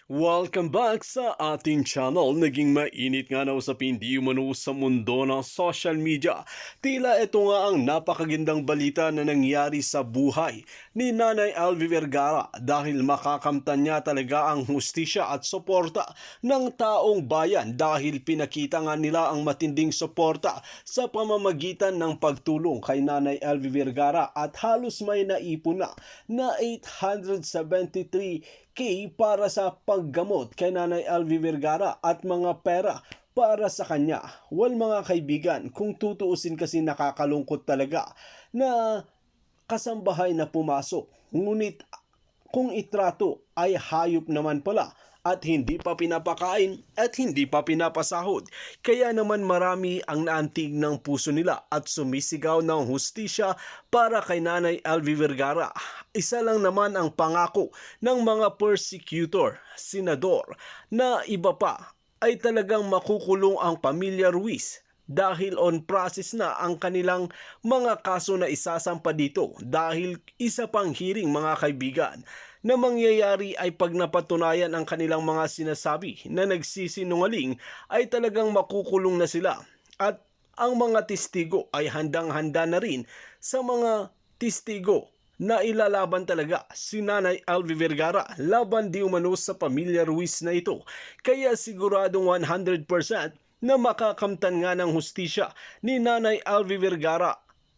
Welcome back sa ating channel. Naging mainit nga na usapin di umano sa mundo ng social media. Tila ito nga ang napakagandang balita na nangyari sa buhay ni Nanay Elvie Vergara dahil makakamtan niya talaga ang hustisya at suporta ng taong bayan dahil pinakita nga nila ang matinding suporta sa pamamagitan ng pagtulong kay Nanay Elvie Vergara at halos may naipon na 873K para sa paggamot kay Nanay Elvie Vergara at mga pera para sa kanya. Well mga kaibigan, kung tutuusin kasi nakakalungkot talaga na kasambahay na pumasok. Ngunit kung itrato ay hayop naman pala at hindi pa pinapakain at hindi pa pinapasahod. Kaya naman marami ang naantig ng puso nila at sumisigaw ng hustisya para kay Nanay Elvie Vergara. Isa lang naman ang pangako ng mga persecutor, senador, na iba pa ay talagang makukulong ang pamilya Ruiz dahil on process na ang kanilang mga kaso na isasampa dito dahil isa pang hearing mga kaibigan na mangyayari ay pag napatunayan ang kanilang mga sinasabi na nagsisinungaling ay talagang makukulong na sila at ang mga testigo ay handang-handa na rin sa mga testigo na ilalaban talaga si Nanay Elvie Vergara laban di umano sa pamilya Ruiz na ito. Kaya siguradong 100% na makakamtan nga ng hustisya ni Nanay Elvie Vergara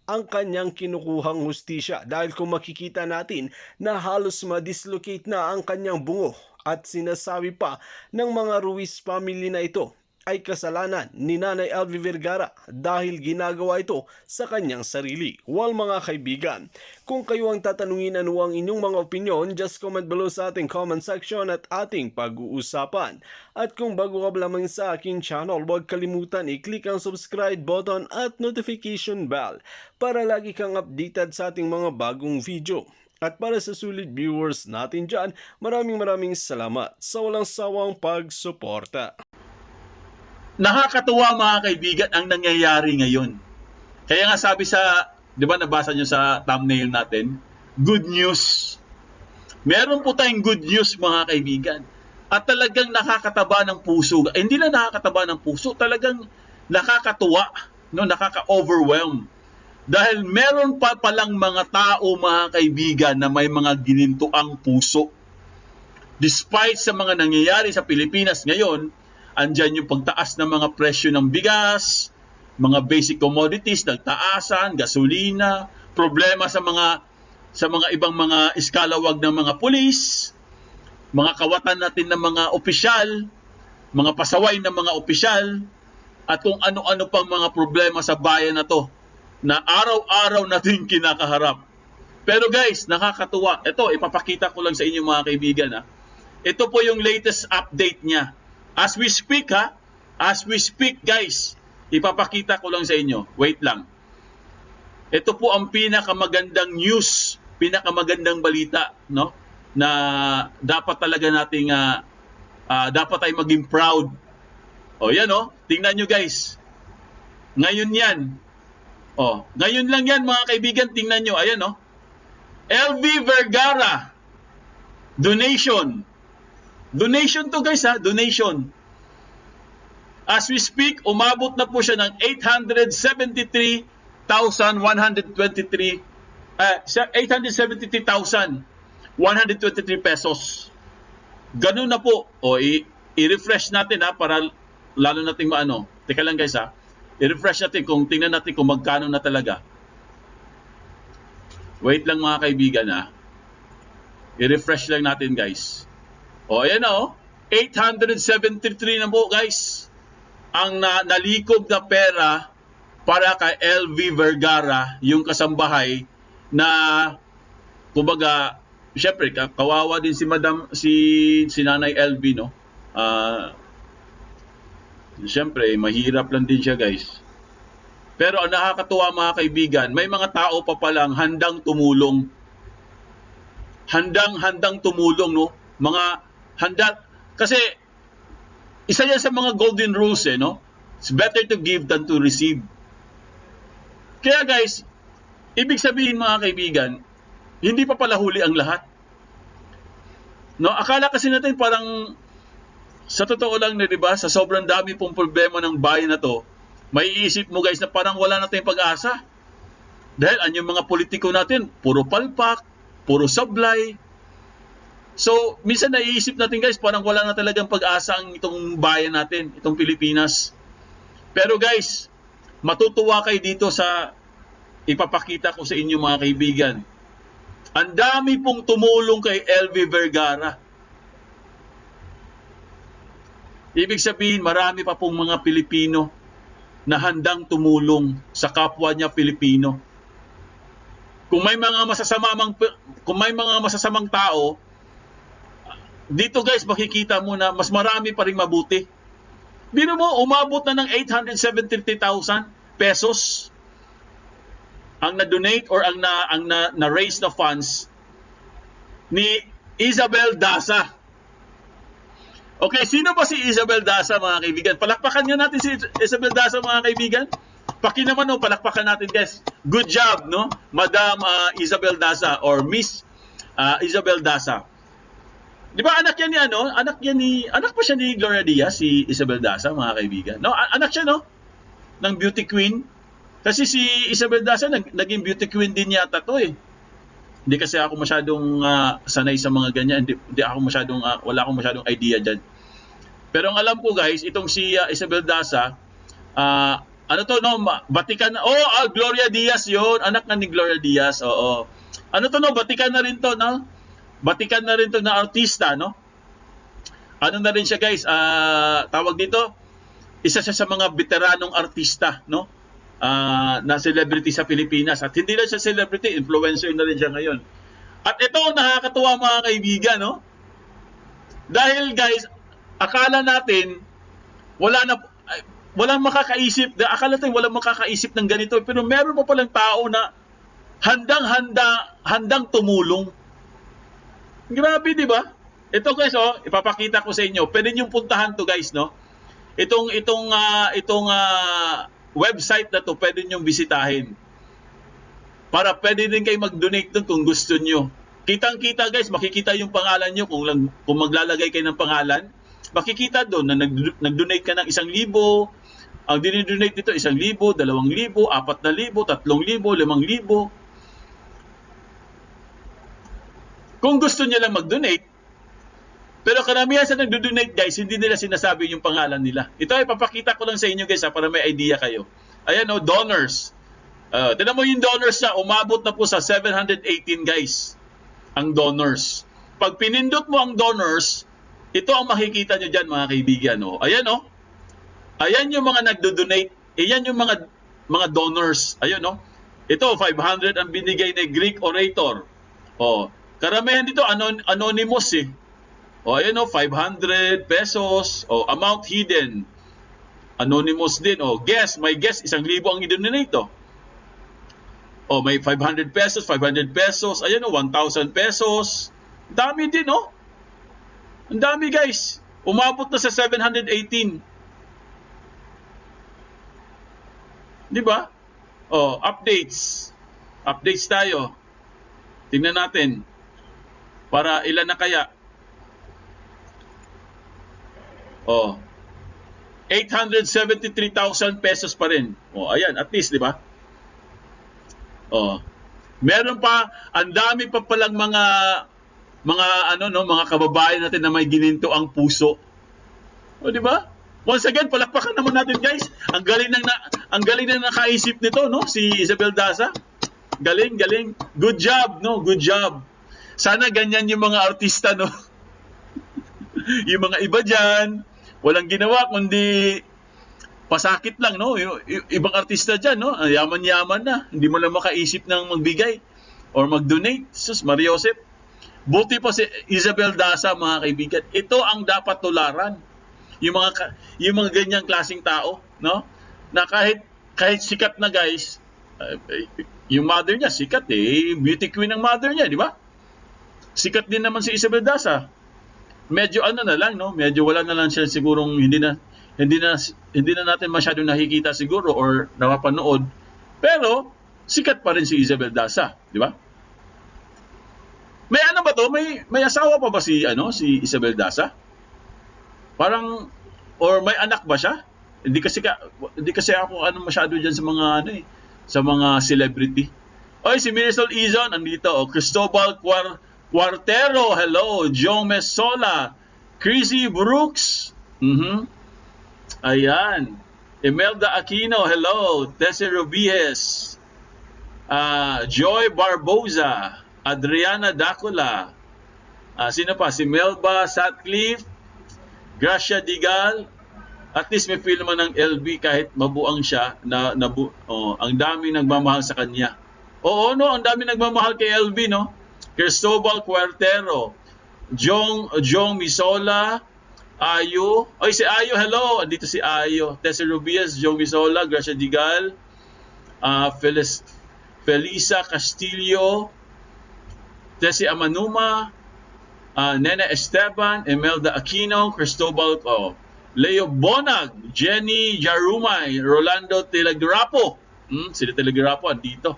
ang kanyang kinukuhang hustisya dahil kung makikita natin na halos ma-dislocate na ang kanyang bungo at sinasabi pa ng mga Ruiz family na ito ay kasalanan ni Nanay Elvie Vergara dahil ginagawa ito sa kanyang sarili. Well mga kaibigan, kung kayo ang tatanungin ano ang inyong mga opinion, just comment below sa ating comment section at ating pag-uusapan. At kung bago ka lamang sa aking channel, huwag kalimutan i-click ang subscribe button at notification bell para lagi kang updated sa ating mga bagong video. At para sa sulit viewers natin dyan, maraming salamat sa walang sawang pagsuporta. Nakakatuwa mga kaibigan ang nangyayari ngayon. Kaya nga sabi sa, di ba nabasa nyo sa thumbnail natin, good news. Meron po tayong good news mga kaibigan. At talagang nakakataba ng puso. Hindi lang nakakataba ng puso, talagang nakakatuwa, no? Nakaka-overwhelm. Dahil meron pa palang mga tao mga kaibigan na may mga ginintuang puso. Despite sa mga nangyayari sa Pilipinas ngayon, andyan yung pagtaas ng mga presyo ng bigas, mga basic commodities, nagtaasan, gasolina, problema sa mga ibang mga iskalawag ng mga pulis, mga kawatan natin ng mga opisyal, mga pasaway ng mga opisyal, at kung ano-ano pang mga problema sa bayan na to na araw-araw natin kinakaharap. Pero guys, nakakatuwa. Ito, ipapakita ko lang sa inyo mga kaibigan. Ito po yung latest update niya. As we speak guys, ipapakita ko lang sa inyo. Wait lang. Ito po ang pinakamagandang news, pinakamagandang balita, no? Na dapat talaga nating dapat ay maging proud. O yan tingnan nyo guys. Ngayon yan. Ngayon lang yan mga kaibigan, tingnan nyo. Ayan Elvie Vergara donation. Donation to guys donation. As we speak, umabot na po siya ng 873,123 pesos. Ganun na po. I-refresh natin para lalo nating maano. Teka lang guys I-refresh natin tingnan natin kung magkano na talaga. Wait lang mga kaibigan I-refresh lang natin guys. Ayan 873 na po guys ang nalikog na pera para kay Elvie Vergara, yung kasambahay na kumbaga syempre kawawa din si Nanay Elvie syempre mahirap lang din siya guys. Pero ang nakakatuwa mga kaibigan, may mga tao pa palang handang tumulong. Handang tumulong mga handa, kasi isa yan sa mga golden rules It's better to give than to receive. Kaya guys, ibig sabihin mga kaibigan, hindi pa pala huli ang lahat. No, akala kasi natin parang sa totoo lang, 'di ba, sa sobrang dami pong problema ng bayan na 'to, maiisip mo guys na parang wala na tayong pag-asa. Dahil yung mga politiko natin, puro palpak, puro sablay. So, minsan naiisip natin guys, parang wala na talagang pag-asa ang itong bayan natin, itong Pilipinas. Pero guys, matutuwa kayo dito sa ipapakita ko sa inyo mga kaibigan. Ang dami pong tumulong kay LV Vergara. Ibig sabihin, marami pa pong mga Pilipino na handang tumulong sa kapwa niya Pilipino. Kung may mga masasamang tao, dito guys makikita mo na mas marami pa ring mabuti. Biro mo, umabot na ng 873,000 pesos ang na-donate or ang na-raise na funds ni Isabel Daza. Okay, sino ba si Isabel Daza mga kaibigan? Palakpakan nga natin si Isabel Daza mga kaibigan. Naman palakpakan natin guys. Good job, no? Madam Isabel Daza or Miss Isabel Daza. Di ba anak yan ni ano? Anak pa siya ni Gloria Diaz, si Isabel Daza mga kaibigan. No, anak siya no? Ng beauty queen. Kasi si Isabel Daza naging beauty queen din yata to eh. Hindi kasi ako masyadong sanay sa mga ganyan. Hindi ako masyadong wala akong masyadong idea diyan. Pero ang alam ko guys, itong si Isabel Daza, ano to no, Batikan. Gloria Diaz 'yon, anak na ni Gloria Diaz. Oo. Ano to no, Batikan na rin to, no? Batikan na rin to na artista, no? Ano na rin siya guys, tawag dito, isa siya sa mga veteranong artista, no? Na celebrity sa Pilipinas. At hindi lang siya celebrity, influencer na rin siya ngayon. At ito nakakatuwa mga kaibigan, no? Dahil guys, akala natin walang makakaisip ng ganito, pero meron pa palang tao na handang tumulong. Grabe, di ba? Ito guys, ipapakita ko sa inyo. Pwede niyo puntahan to guys, no? Itong website na to, pwede niyong bisitahin. Para pwede din kayo mag-donate doon kung gusto niyo. Kitang-kita guys, makikita yung pangalan niyo kung maglalagay kayo ng pangalan. Makikita doon na nag-donate ka ng 1,000. Ang dinidonate dito 1,000, 2,000, 4,000, 3,000, 5,000. Kung gusto niya lang mag-donate, pero karamihan sa nag-donate guys, hindi nila sinasabi yung pangalan nila. Ito ay papakita ko lang sa inyo guys para may idea kayo. Ayan donors. Tignan mo yung donors niya, umabot na po sa 718 guys. Ang donors. Pag pinindot mo ang donors, ito ang makikita nyo dyan mga kaibigan. Ayan Ayan yung mga nagdo-donate. Ayan yung mga donors. Ayun Ito 500 ang binigay ni Greek orator. Karamihan dito anonymous eh. Ayan 500 pesos. Amount hidden. Anonymous din. Guess, may guess 1,000 ang i-donate may 500 pesos, 500 pesos. Ayan 1,000 pesos. Dami din Ang dami guys. Umabot na sa 718. Di ba? Updates. Updates tayo. Tingnan natin. Para ilan na kaya? 873,000 pesos pa rin. Ayan, at least, di ba? Meron pa, ang dami pa palang mga kababayan natin na may gininto ang puso. Di ba? Once again, palakpakan naman natin guys. Ang galing nang nakaisip nito, si Isabel Daza. Galing. Good job, Good job. Sana ganyan yung mga artista, Yung mga iba diyan, walang ginawa kundi pasakit lang, Yung ibang artista diyan, yaman-yaman na. Hindi mo lang makaisip ng magbigay or mag-donate. Sus, Maria Josep. Buti pa si Isabel Daza, mga kaibigan. Ito ang dapat tularan. Yung mga ganyang klaseng tao, Na kahit sikat na guys, yung mother niya sikat beauty queen ng mother niya, di ba? Sikat din naman si Isabel Daza. Medyo na lang, Medyo wala na lang siya sigurong hindi na natin masyadong nakikita siguro or napapanood. Pero sikat pa rin si Isabel Daza, di ba? May ano ba to? to, may asawa pa ba si si Isabel Daza? Parang or may anak ba siya? Hindi kasi ako masyado diyan sa mga sa mga celebrity. Oy, si Mirisol Izon andito. Cristobal Cuartero, hello. Jong Mesola, Chrissy Brooks. Ayan. Imelda Aquino, hello. Tessie Rubies. Joy Barboza, Adriana Dacula. Sino pa? Si Melba Sutcliffe, Gracia Digal. At least may feel naman ng LB kahit mabuang siya ang daming nagmamahal sa kanya. Oo, no, ang daming nagmamahal kay LB, no? Cristobal Cuartero, Jong Misola, Ayo. Oy, si Ayo, hello. Andito si Ayo. Tessie Rubias, Jong Misola, Gracia Digal, Felisa Castillo, Tessie Amanuma, Nena Esteban, Imelda Aquino, Cristobal, Leo Bonag, Jenny Jarumay, Rolando Telegrapo. Sila Telegrapo andito.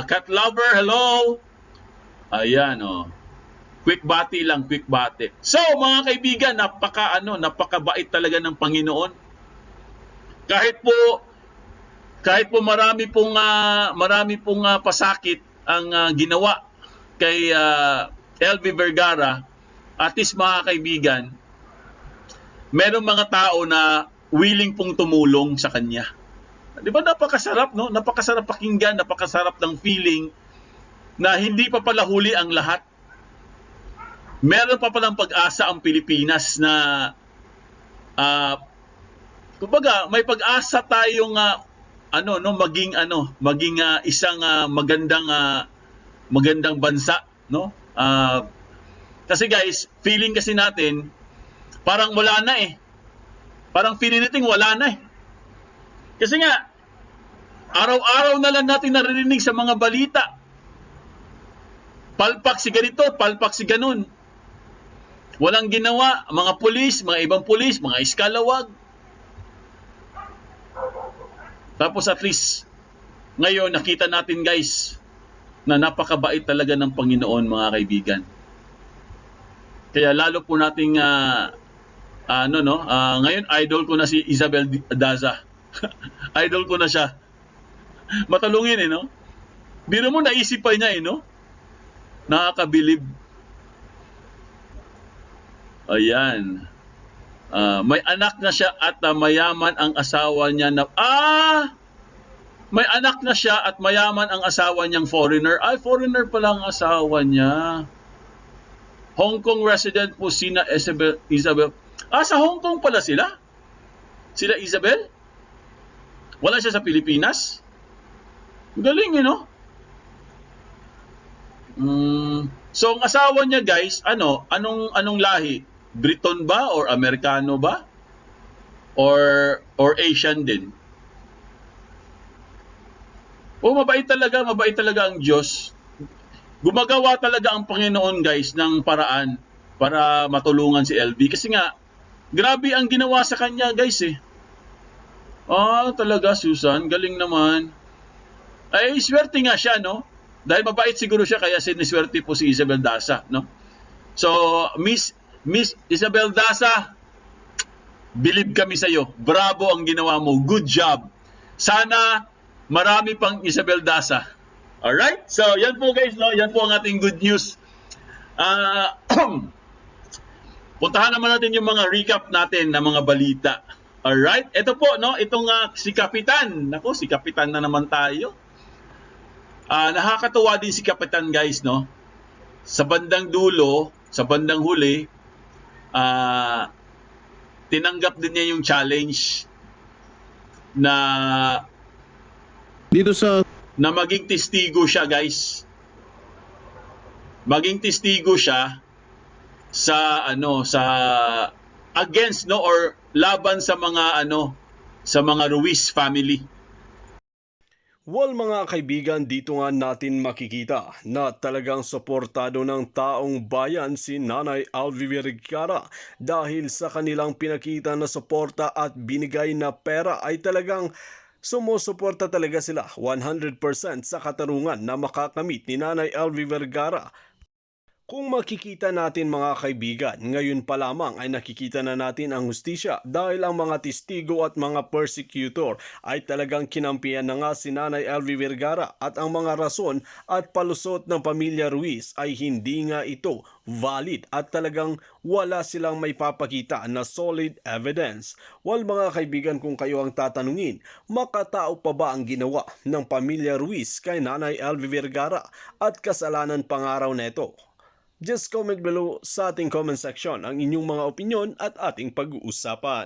Cat Lover, hello. Ayan, quick bati lang, quick bati. So, mga kaibigan, napakabait talaga ng Panginoon. Kahit po marami pong pasakit ang ginawa kay LV Vergara, at least mga kaibigan, merong mga tao na willing pong tumulong sa kanya. Di ba napakasarap, no? Napakasarap pakinggan, napakasarap ng feeling na hindi pa pala huli ang lahat. Meron pa palang pag-asa ang Pilipinas na kumbaga may pag-asa tayong maging isang magandang bansa, no? Kasi guys, feeling kasi natin parang wala na eh. Parang feeling natin wala na eh. Kasi nga, araw-araw na lang natin naririnig sa mga balita. Palpak si ganito, palpak si ganun. Walang ginawa, mga pulis, mga ibang pulis, mga iskalawag. Tapos at least, ngayon nakita natin guys, na napakabait talaga ng Panginoon mga kaibigan. Kaya lalo po nating ngayon idol ko na si Isabel Daza. Idol ko na siya. Matalungin no? Biro mo naisip pa niya no? Nakakabilib. Ayan. May anak na siya at mayaman ang asawa niya na may anak na siya at mayaman ang asawa niyang foreigner. Ay, foreigner pala ang asawa niya. Hong Kong resident po sina Isabel. Sa Hong Kong pala sila? Sila Isabel? Wala siya sa Pilipinas? Galing no? So ang asawa niya guys, anong lahi? Briton ba or Amerikano ba? Or Asian din? Mabait talaga ang Diyos. Gumagawa talaga ang Panginoon guys ng paraan para matulungan si LV. Kasi nga, grabe ang ginawa sa kanya guys eh. Talaga Susan, galing naman. Ay, swerte nga siya no? Dahil mabait siguro siya kaya siniswerte po si Isabel Daza, no? So, Miss Isabel Daza, believe kami sa iyo. Bravo ang ginawa mo. Good job. Sana marami pang Isabel Daza. Alright? So, yan po guys, no? Yan po ang ating good news. Puntahan naman natin yung mga recap natin ng mga balita. Alright? Ito po, no? Itong si Kapitan. Naku, si Kapitan na naman tayo. Nakakatuwa din si Kapitan guys, no? Sa bandang dulo, sa bandang huli, tinanggap din niya yung challenge na maging testigo siya guys. Maging testigo siya sa against or laban sa mga sa mga Ruiz family. Well mga kaibigan, dito nga natin makikita na talagang suportado ng taong bayan si Nanay Alvi Vergara dahil sa kanilang pinakita na suporta at binigay na pera ay talagang sumusuporta talaga sila 100% sa katarungan na makakamit ni Nanay Alvi Vergara. Kung makikita natin mga kaibigan, ngayon pa lamang ay nakikita na natin ang hustisya dahil ang mga testigo at mga persecutor ay talagang kinampihan na nga si Nanay LV Vergara at ang mga rason at palusot ng pamilya Ruiz ay hindi nga ito valid at talagang wala silang may papakita na solid evidence. Well mga kaibigan, kung kayo ang tatanungin, makatao pa ba ang ginawa ng pamilya Ruiz kay Nanay LV Vergara at kasalanan pangaraw neto? Just comment below sa ating comment section ang inyong mga opinyon at ating pag-uusapan.